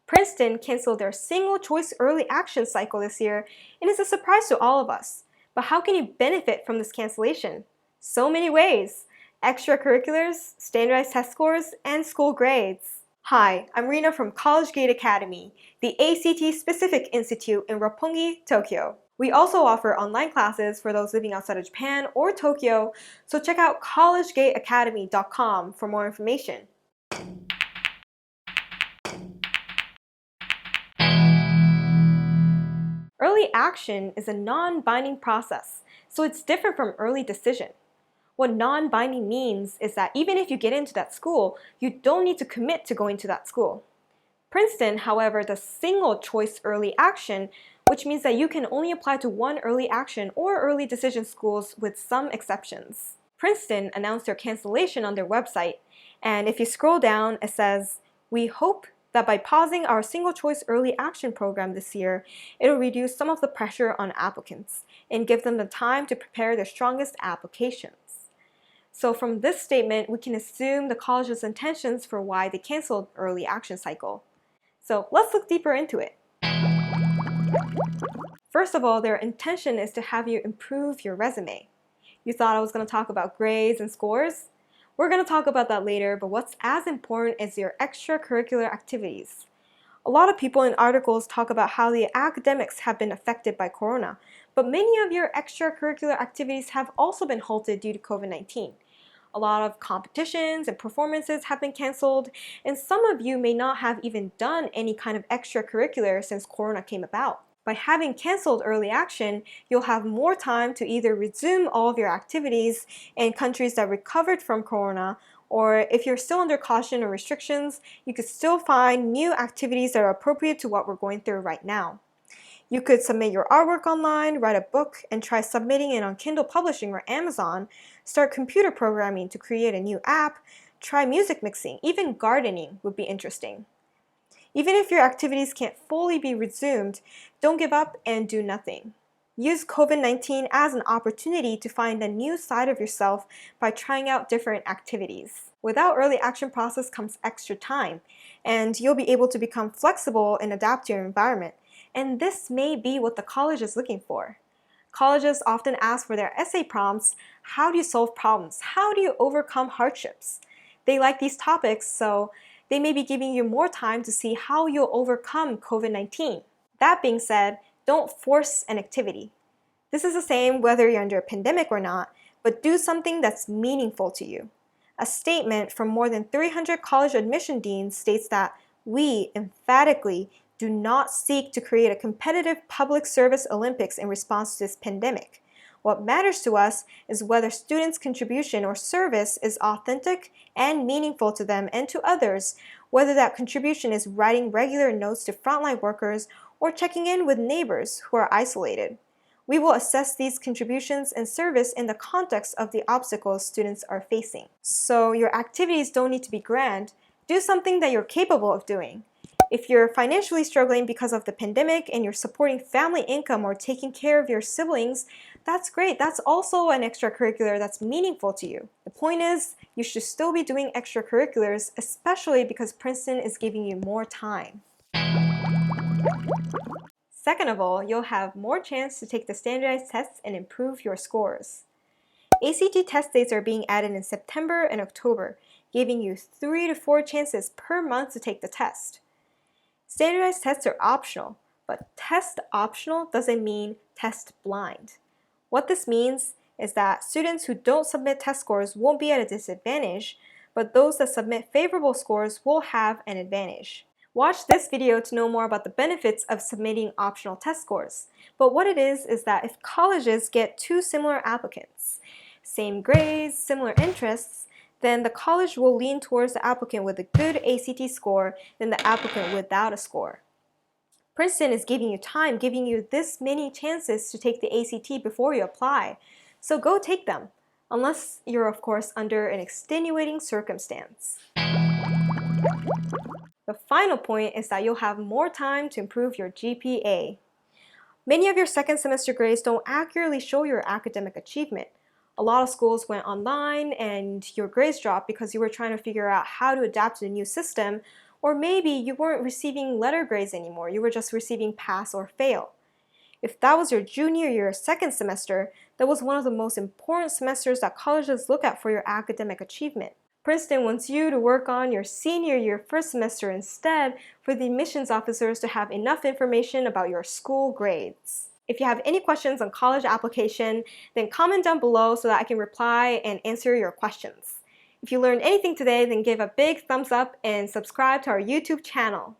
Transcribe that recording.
Princeton canceled their single-choice early action cycle this year, and it's a surprise to all of us. But how can you benefit from this cancellation? So many ways: extracurriculars, standardized test scores, and school grades. Hi, I'm Rina from CollegeGate Academy, the ACT-specific institute in Roppongi, Tokyo. We also offer online classes for those living outside of Japan or Tokyo, so check out collegegateacademy.com for more information. Early action is a non-binding process, so it's different from early decision. What non-binding means is that even if you get into that school, you don't need to commit to going to that school. Princeton, however, does single-choice early action, which means that you can only apply to one early action or early decision schools with some exceptions. Princeton announced their cancellation on their website, and if you scroll down, it says, "We hope that by pausing our single-choice early action program this year, it'll reduce some of the pressure on applicants and give them the time to prepare their strongest applications." So from this statement, we can assume the college's intentions for why they canceled early action cycle. So let's look deeper into it. First of all, their intention is to have you improve your resume. You thought I was going to talk about grades and scores? We're going to talk about that later, but what's as important is your extracurricular activities. A lot of people in articles talk about how the academics have been affected by corona, but many of your extracurricular activities have also been halted due to COVID-19. A lot of competitions and performances have been canceled, and some of you may not have even done any kind of extracurricular since corona came about. By having canceled early action, you'll have more time to either resume all of your activities in countries that recovered from corona, or if you're still under caution or restrictions, you could still find new activities that are appropriate to what we're going through right now. You could submit your artwork online, write a book, and try submitting it on Kindle Publishing or Amazon, start computer programming to create a new app, try music mixing, even gardening would be interesting. Even if your activities can't fully be resumed, don't give up and do nothing. Use COVID-19 as an opportunity to find a new side of yourself by trying out different activities. Without early action process comes extra time, and you'll be able to become flexible and adapt to your environment. And this may be what the college is looking for. Colleges often ask for their essay prompts, how do you solve problems? How do you overcome hardships? They like these topics, so they may be giving you more time to see how you'll overcome COVID-19. That being said, don't force an activity. This is the same whether you're under a pandemic or not, but do something that's meaningful to you. A statement from more than 300 college admission deans states that we emphatically do not seek to create a competitive public service Olympics in response to this pandemic. What matters to us is whether students' contribution or service is authentic and meaningful to them and to others, whether that contribution is writing regular notes to frontline workers or checking in with neighbors who are isolated. We will assess these contributions and service in the context of the obstacles students are facing. So your activities don't need to be grand. Do something that you're capable of doing. If you're financially struggling because of the pandemic and you're supporting family income or taking care of your siblings, that's great. That's also an extracurricular that's meaningful to you. The point is, you should still be doing extracurriculars, especially because Princeton is giving you more time. Second of all, you'll have more chance to take the standardized tests and improve your scores. ACT test dates are being added in September and October, giving you 3 to 4 chances per month to take the test. Standardized tests are optional, but test optional doesn't mean test blind. What this means is that students who don't submit test scores won't be at a disadvantage, but those that submit favorable scores will have an advantage. Watch this video to know more about the benefits of submitting optional test scores. But what it is that if colleges get 2 similar applicants, same grades, similar interests, then the college will lean towards the applicant with a good ACT score than the applicant without a score. Princeton is giving you time, giving you this many chances to take the ACT before you apply. So go take them, unless you're of course under an extenuating circumstance. The final point is that you'll have more time to improve your GPA. Many of your second semester grades don't accurately show your academic achievement. A lot of schools went online and your grades dropped because you were trying to figure out how to adapt to the new system, Or maybe you weren't receiving letter grades anymore, you were just receiving pass or fail. If that was your junior year or second semester, that was one of the most important semesters that colleges look at for your academic achievement. Princeton wants you to work on your senior year first semester instead for the admissions officers to have enough information about your school grades. If you have any questions on college application, then comment down below so that I can reply and answer your questions. If you learned anything today, then give a big thumbs up and subscribe to our YouTube channel.